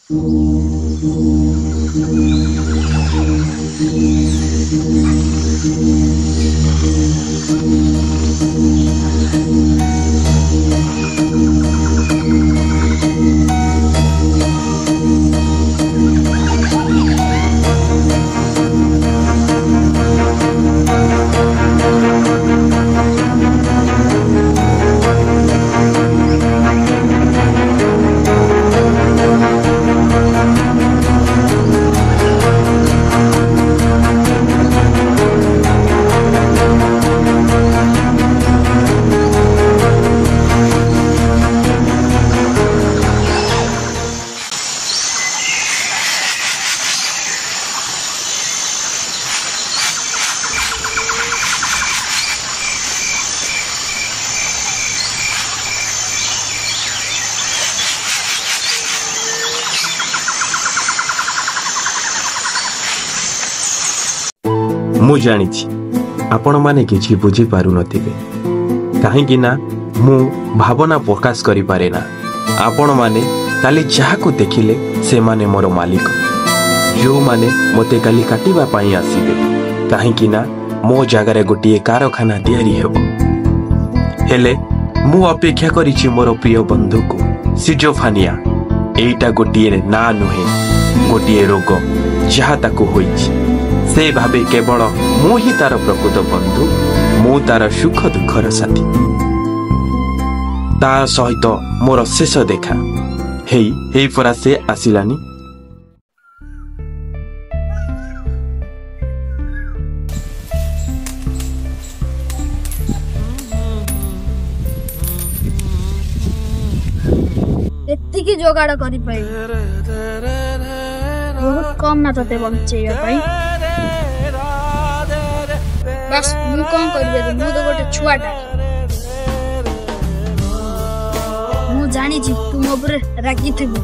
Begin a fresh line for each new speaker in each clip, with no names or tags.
मु जानी आपण माने किछि बुझी पारु नथिबे काहेकि ना मु भावना प्रकाश करि पारे ना। आपण माने काली जहा को देखिले से माने मोर मालिक जो माने मते काली काटिबा पाई आसीबे काहेकि ना मो जगार गोटे कारखाना तैयारी हेबो। हेले मु अपेक्षा करिछि मोर प्रिय बंधु को सिजोफानिया। एटा गोटे ना नुहे गोटे रोग जहा ताको होइछि। से भावे केवल मु ही तार प्रकृत बंधु मु तार सुख दुखर साथी। ता सहित मोर शेष देखा हेई परा से आसिलानी।
एतिकी जोगाड़ करि पाई बहुत कम ना तते बंचेया पाई। बस मु कौन कर मु तो गोटे छुआटा मु जानी तू मो पर रागी थबो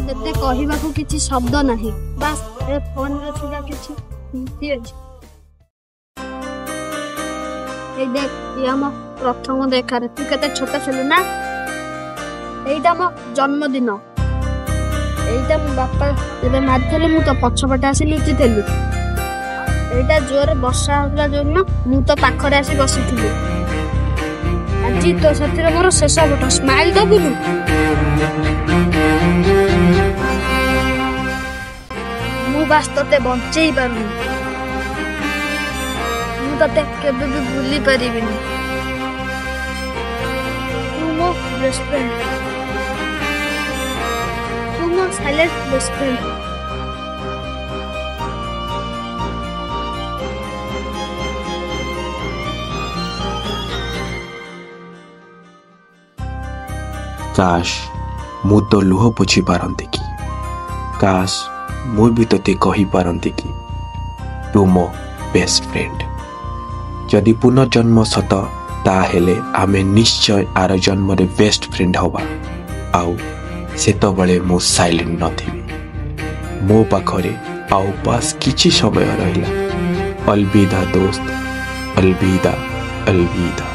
तते कहबा को किछि शब्द नाही। बस ए फोन रे छुगा किछि नीति अछि। ए देख ये हम प्रथम देखा रे तू केते छोटा छले ना। एइटा मो जन्मदिन एइटा मो बापा जेबे मारथले मु तो पछपटा आसी लुचिथेली। एटा जोर वर्षा होला जोन मु तो पाखरे आसी बसिथिली। आज तो सतिर मोर शेष फोटो स्माइल दबुनु। मु बास तते बंचेई पारुनी मु तते केबे भी भूली परिबिनी। तू मो बेस्ट फ्रेंड तू मो साइलेंट बेस्ट फ्रेंड।
काश मु तो लुह पोछि पारंती कि काश मु भी तते कहि पारंती कि तू मो बेस्ट फ्रेंड। जदि पुनर्जन्म सत ता हेले आमे निश्चय आर जन्म रे बेस्ट फ्रेंड होबा। आउ सेतो बळे मु साइलेंट नथिबी मो पाखरे आउ बस किछि समय रहिला। अलविदा दोस्त अलविदा अलविदा।